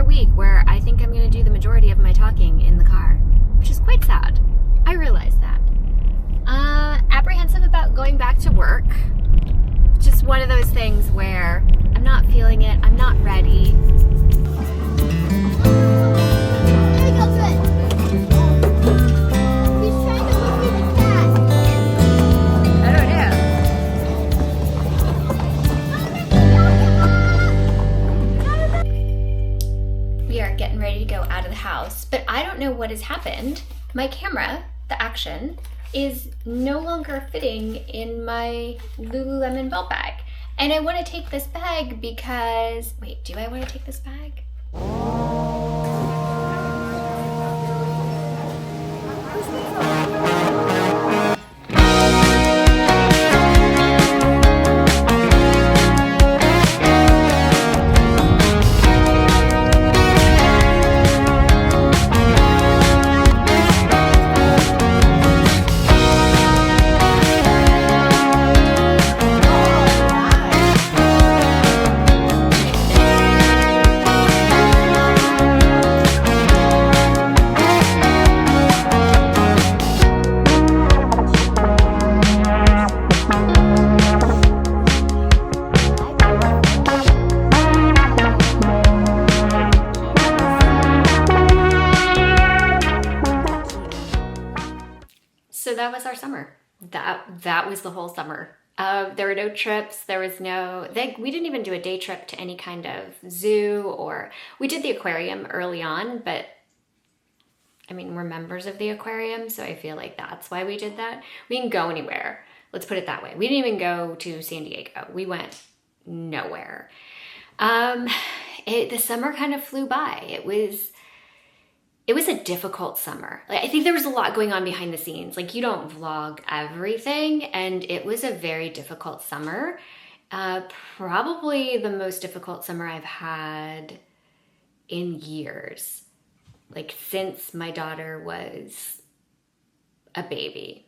week where I think I'm going to do the majority of my talking in the car, which is quite sad. I realize that. Apprehensive about going back to work. Just one of those things where I'm not feeling it, I'm not ready. We are getting ready to go out of the house, but I don't know what has happened. My camera, the Action, is no longer fitting in my Lululemon belt bag. And I want to take this bag because, wait, do I want to take this bag? So that was our summer. That was the whole summer. There were no trips. There was no, we didn't even do a day trip to any kind of zoo, or we did the aquarium early on, but I mean, we're members of the aquarium, so I feel like that's why we did that. We didn't go anywhere. Let's put it that way. We didn't even go to San Diego. We went nowhere. The summer kind of flew by. It was a difficult summer. Like, I think there was a lot going on behind the scenes. Like, you don't vlog everything, and it was a very difficult summer. Probably the most difficult summer I've had in years. Like, since my daughter was a baby.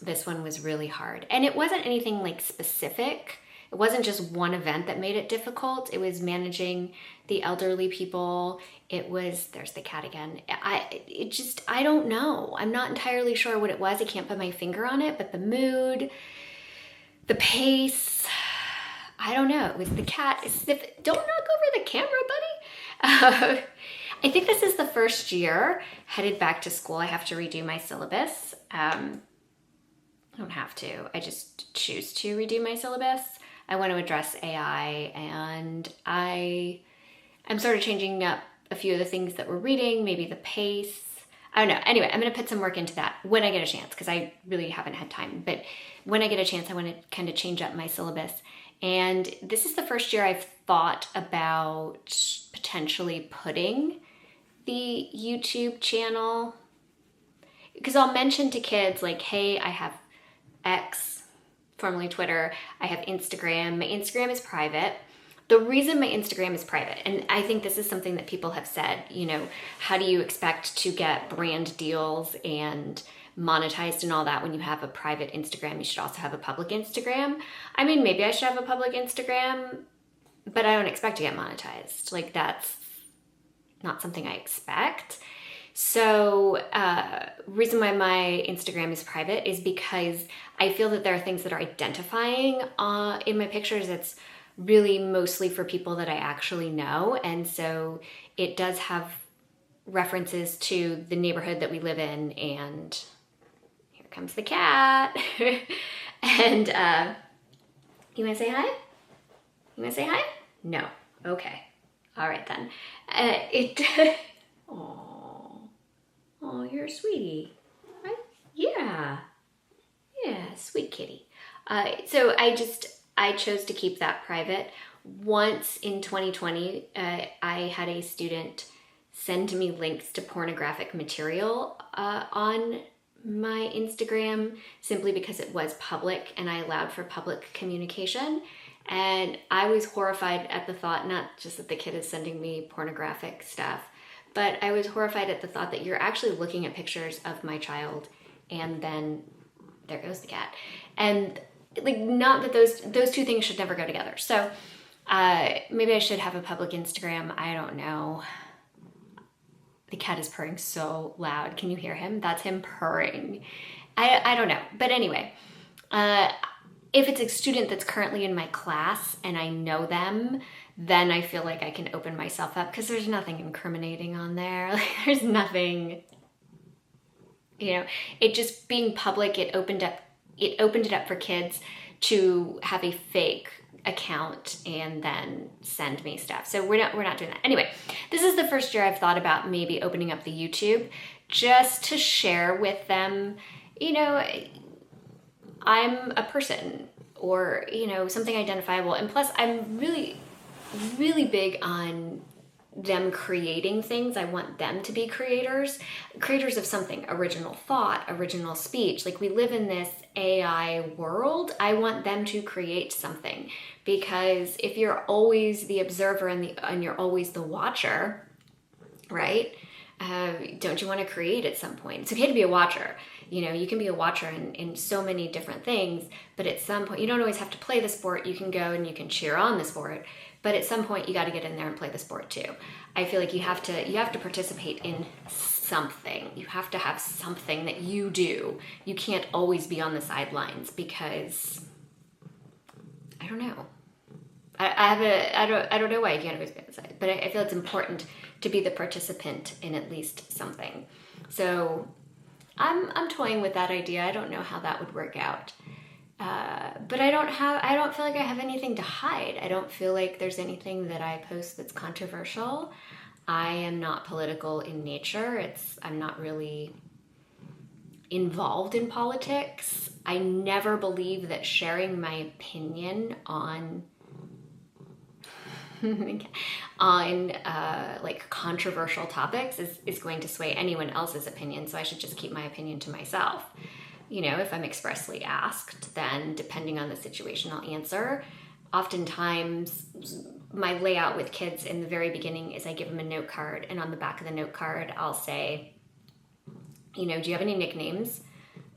This one was really hard. And it wasn't anything like specific. It wasn't just one event that made it difficult. It was managing the elderly people. It was, there's the cat again. I don't know. I'm not entirely sure what it was. I can't put my finger on it, but the mood, the pace, I don't know. It was the cat. Don't knock over the camera, buddy. I think this is the first year headed back to school. I have to redo my syllabus. I don't have to. I just choose to redo my syllabus. I want to address AI, and I'm sort of changing up a few of the things that we're reading, maybe the pace. I don't know. Anyway, I'm going to put some work into that when I get a chance, because I really haven't had time. But when I get a chance, I want to kind of change up my syllabus. And this is the first year I've thought about potentially putting the YouTube channel, because I'll mention to kids like, hey, I have X, formerly Twitter. I have Instagram. My Instagram is private. The reason my Instagram is private, and I think this is something that people have said, you know, how do you expect to get brand deals and monetized and all that when you have a private Instagram? You should also have a public Instagram. I mean, maybe I should have a public Instagram, but I don't expect to get monetized. Like, that's not something I expect. So reason why my Instagram is private is because I feel that there are things that are identifying in my pictures. It's really mostly for people that I actually know. And so it does have references to the neighborhood that we live in. And here comes the cat. And you want to say hi? You want to say hi? No. Okay. All right then. Oh, you're a sweetie. Right? Yeah. Yeah, sweet kitty. So I chose to keep that private. Once in 2020, I had a student send me links to pornographic material on my Instagram simply because it was public and I allowed for public communication. And I was horrified at the thought, not just that the kid is sending me pornographic stuff, but I was horrified at the thought that you're actually looking at pictures of my child, and then there goes the cat. And like, not that those two things should never go together. So Maybe I should have a public Instagram. I don't know. The cat is purring so loud. Can you hear him? That's him purring. I don't know. But anyway, if it's a student that's currently in my class and I know them, then I feel like I can open myself up because there's nothing incriminating on there. Like, there's nothing, it just being public, it opened it up for kids to have a fake account and then send me stuff. So we're not doing that. Anyway, this is the first year I've thought about maybe opening up the YouTube just to share with them, I'm a person or, something identifiable. And plus I'm really, really big on them creating things. I want them to be creators of something, original thought, original speech. Like, we live in this AI world. I want them to create something, because if you're always the observer and you're always the watcher, right? Don't you want to create at some point? It's okay to be a watcher. You can be a watcher in so many different things, but at some point, you don't always have to play the sport. You can go and you can cheer on the sport, but at some point you got to get in there and play the sport too. I feel like you have to participate in something. You have to have something that you do. You can't always be on the sidelines, because I don't know. I don't know why you can't always be on the side, but I feel it's important to be the participant in at least something. So I'm toying with that idea. I don't know how that would work out. But I don't feel like I have anything to hide. I don't feel like there's anything that I post that's controversial. I am not political in nature. I'm not really involved in politics. I never believe that sharing my opinion on like controversial topics is going to sway anyone else's opinion. So I should just keep my opinion to myself. If I'm expressly asked, then depending on the situation, I'll answer. Oftentimes, my layout with kids in the very beginning is I give them a note card, and on the back of the note card, I'll say, do you have any nicknames?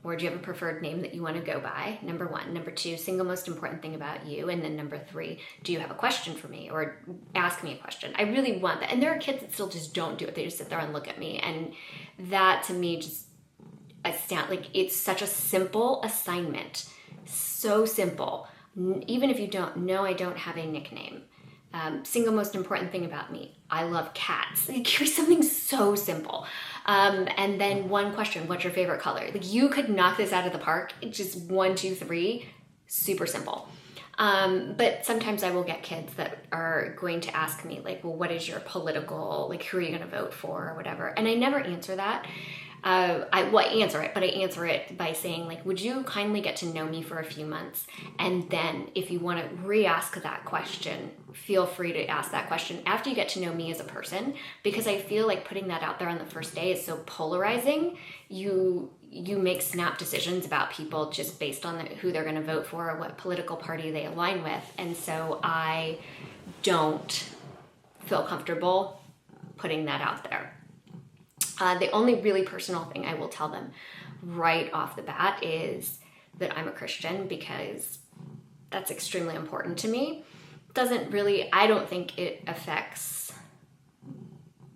Or do you have a preferred name that you want to go by? Number 1. Number 2, single most important thing about you. And then number 3, do you have a question for me? Or ask me a question. I really want that. And there are kids that still just don't do it. They just sit there and look at me. And that, to me, just like, it's such a simple assignment. So simple. Even if you don't know, I don't have a nickname. Single most important thing about me, I love cats. It could be something so simple. And then 1 question, what's your favorite color? Like, you could knock this out of the park. It's just 1, 2, 3, super simple. But sometimes I will get kids that are going to ask me, like, well, what is your political, like, who are you going to vote for or whatever? And I never answer that. I answer it, but I answer it by saying, like, would you kindly get to know me for a few months? And then if you want to re-ask that question, feel free to ask that question after you get to know me as a person, because I feel like putting that out there on the first day is so polarizing. You make snap decisions about people just based on who they're going to vote for or what political party they align with. And so I don't feel comfortable putting that out there. The only really personal thing I will tell them right off the bat is that I'm a Christian, because that's extremely important to me. I don't think it affects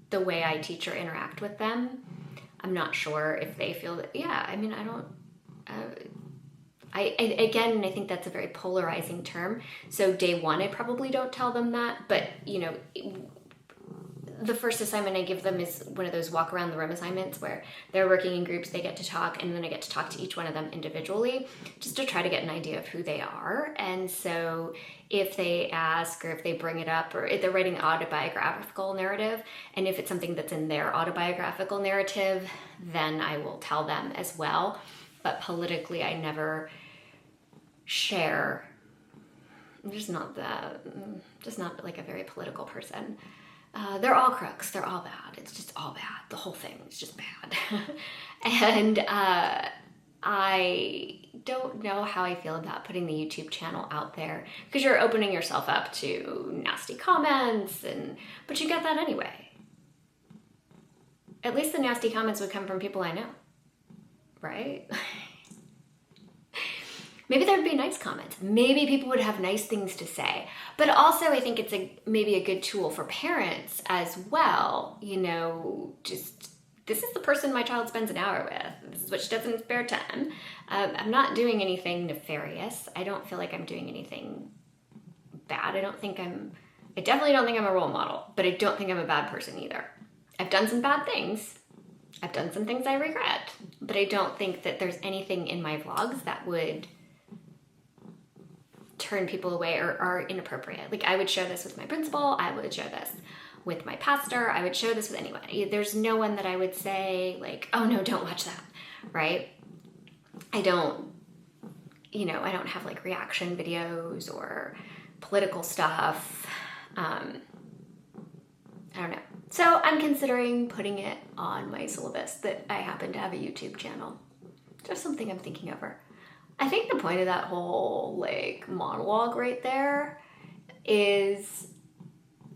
the way I teach or interact with them. I'm not sure if they feel that, I think that's a very polarizing term. So day 1, I probably don't tell them that, but the first assignment I give them is one of those walk around the room assignments where they're working in groups, they get to talk, and then I get to talk to each one of them individually just to try to get an idea of who they are. And so if they ask or if they bring it up, or if they're writing an autobiographical narrative, and if it's something that's in their autobiographical narrative, then I will tell them as well. But politically, I never share. I'm just not like a very political person. They're all crooks. They're all bad. It's just all bad. The whole thing is just bad. And I don't know how I feel about putting the YouTube channel out there, because you're opening yourself up to nasty comments, but you get that anyway. At least the nasty comments would come from people I know, right? maybe there'd be nice comments. Maybe people would have nice things to say. But also I think it's maybe a good tool for parents as well. You know, just this is the person my child spends an hour with. This is what she does in spare time. I'm not doing anything nefarious. I don't feel like I'm doing anything bad. I definitely don't think I'm a role model, but I don't think I'm a bad person either. I've done some bad things. I've done some things I regret, but I don't think that there's anything in my vlogs that would turn people away or are inappropriate. Like, I would share this with my principal. I would share this with my pastor. I would share this with anyone. There's no one that I would say like, oh no, don't watch that, right? I don't have like reaction videos or political stuff. I don't know. So I'm considering putting it on my syllabus that I happen to have a YouTube channel. Just something I'm thinking over. I think the point of that whole like monologue right there is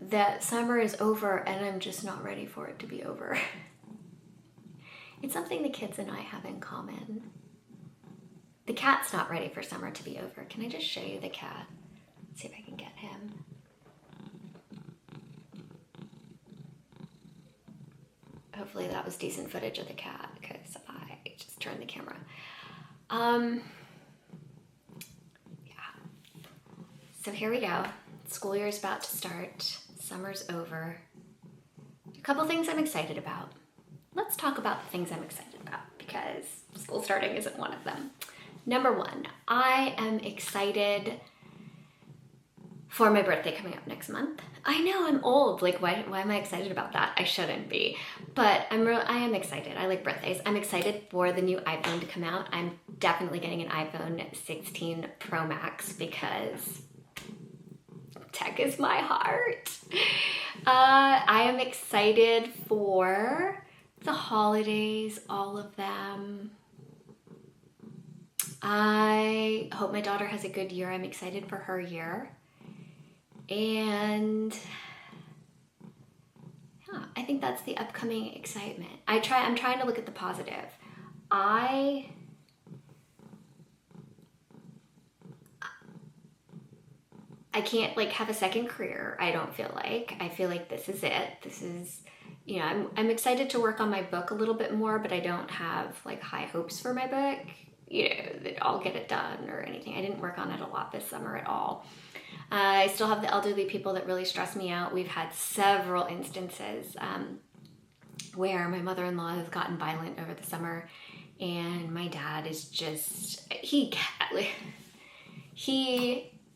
that summer is over and I'm just not ready for it to be over. It's something the kids and I have in common. The cat's not ready for summer to be over. Can I just show you the cat? Let's see if I can get him. Hopefully that was decent footage of the cat because I just turned the camera. Yeah. So here we go. School year is about to start. Summer's over. A couple things I'm excited about. Let's talk about the things I'm excited about because school starting isn't one of them. Number one, I am excited for my birthday coming up next month. I know I'm old. Like, why am I excited about that? I shouldn't be. But I am excited. I like birthdays. I'm excited for the new iPhone to come out. I'm definitely getting an iPhone 16 Pro Max because tech is my heart. I am excited for the holidays, all of them. I hope my daughter has a good year. I'm excited for her year. And yeah, I think that's the upcoming excitement. I'm trying to look at the positive. I can't like have a second career. I don't feel like. I feel like this is it. This is, you know, I'm excited to work on my book a little bit more, but I don't have like high hopes for my book, you know, that I'll get it done or anything. I didn't work on it a lot this summer at all. I still have the elderly people that really stress me out. We've had several instances where my mother-in-law has gotten violent over the summer, and my dad is just, he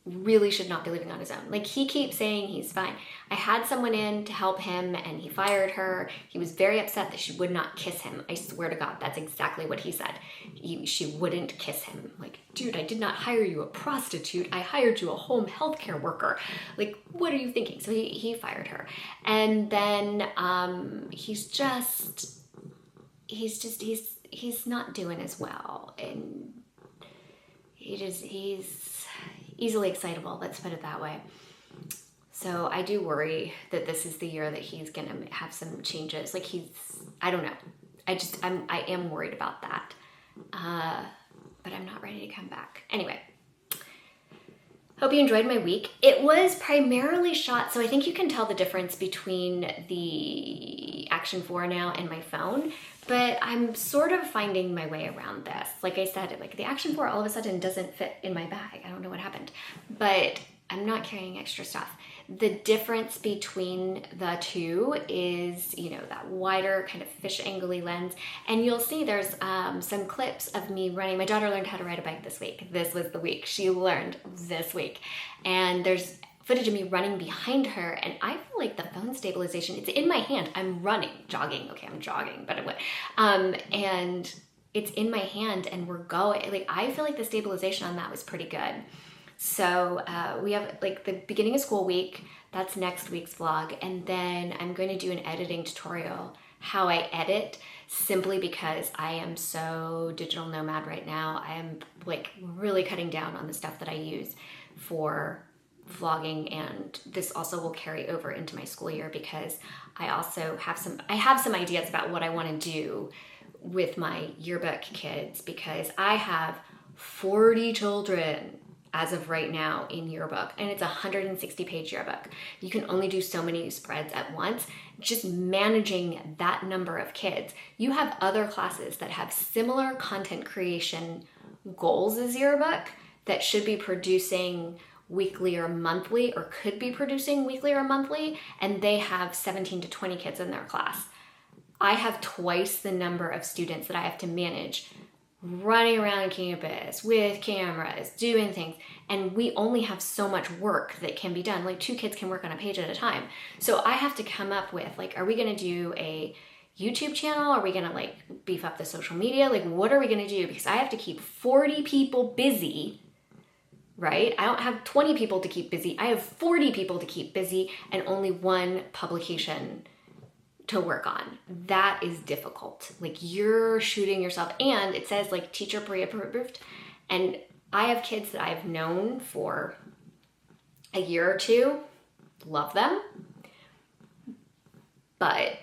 really should not be living on his own. Like, he keeps saying he's fine. I had someone in to help him and he fired her. He was very upset that she would not kiss him. I swear to God, that's exactly what he said. She wouldn't kiss him. Like, dude, I did not hire you a prostitute. I hired you a home healthcare worker. Like, what are you thinking? So he fired her. And then he's not doing as well. And he's easily excitable, let's put it that way. So I do worry that this is the year that he's gonna have some changes. Like, I don't know. I am worried about that. But I'm not ready to come back. Anyway, hope you enjoyed my week. It was primarily shot, so I think you can tell the difference between the Action 4 now and my phone, but I'm sort of finding my way around this. Like I said, like the Action 4 all of a sudden doesn't fit in my bag. I don't know what happened, but I'm not carrying extra stuff. The difference between the two is, you know, that wider kind of fish angly lens. And you'll see there's some clips of me running. My daughter learned how to ride a bike this week. This was the week she learned this week. And there's footage of me running behind her, and I feel like the phone stabilization, it's in my hand. I'm jogging. Okay, I'm jogging, but and it's in my hand and we're going. Like, I feel like the stabilization on that was pretty good. So we have like the beginning of school week, that's next week's vlog. And then I'm going to do an editing tutorial, how I edit, simply because I am so digital nomad right now. I am like really cutting down on the stuff that I use for vlogging, and this also will carry over into my school year because I also have some ideas about what I want to do with my yearbook kids, because I have 40 children as of right now in yearbook, and it's a 160-page yearbook. You can only do so many spreads at once. Just managing that number of kids. You have other classes that have similar content creation goals as yearbook that should be producing weekly or monthly, or could be producing weekly or monthly, and they have 17 to 20 kids in their class. I have twice the number of students that I have to manage running around campus with cameras, doing things, and we only have so much work that can be done. Like 2 kids can work on a page at a time. So I have to come up with, like, are we gonna do a YouTube channel? Are we gonna like beef up the social media? Like, what are we gonna do? Because I have to keep 40 people busy, right? I don't have 20 people to keep busy. I have 40 people to keep busy and only 1 publication to work on. That is difficult. Like, you're shooting yourself, and it says like teacher pre-approved. And I have kids that I've known for a year or 2, love them, but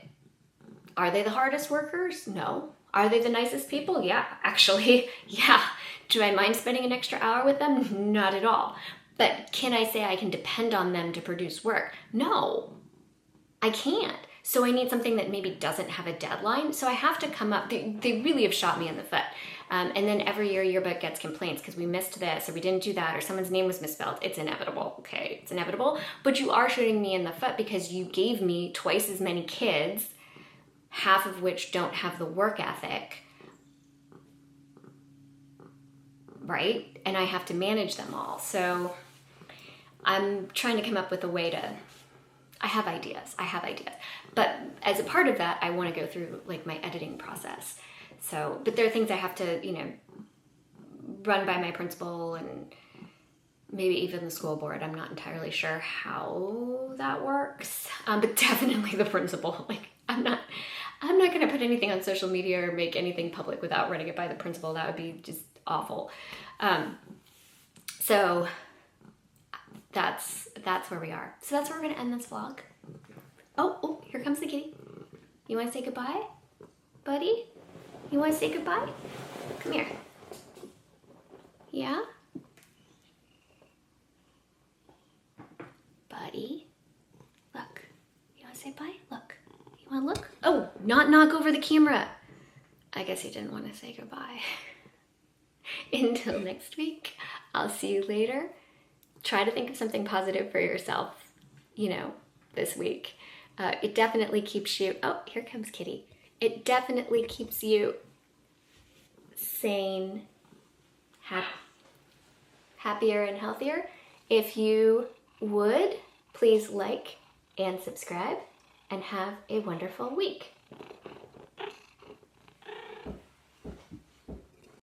are they the hardest workers? No. Are they the nicest people? Yeah, actually, yeah. Do I mind spending an extra hour with them? Not at all. But can I say I can depend on them to produce work? No, I can't. So I need something that maybe doesn't have a deadline. So I have to come up, they really have shot me in the foot. And then every year yearbook gets complaints because we missed this, or we didn't do that, or someone's name was misspelled. It's inevitable, okay? It's inevitable. But you are shooting me in the foot because you gave me twice as many kids, half of which don't have the work ethic, right? And I have to manage them all. So I'm trying to come up with a way to, I have ideas. But as a part of that, I want to go through like my editing process. So, but there are things I have to, run by my principal and maybe even the school board. I'm not entirely sure how that works. But definitely the principal. Like, I'm not going to put anything on social media or make anything public without running it by the principal. That would be just awful. So that's where we are. So that's where we're going to end this vlog. Oh, here comes the kitty. You want to say goodbye, buddy? You want to say goodbye? Come here. Yeah? Buddy, look. You want to say bye? Look. You want to look? Oh, not knock over the camera. I guess he didn't want to say goodbye. Until next week, I'll see you later. Try to think of something positive for yourself, this week. It definitely keeps you, oh, here comes Kitty. It definitely keeps you sane, happier and healthier. If you would, please like and subscribe and have a wonderful week.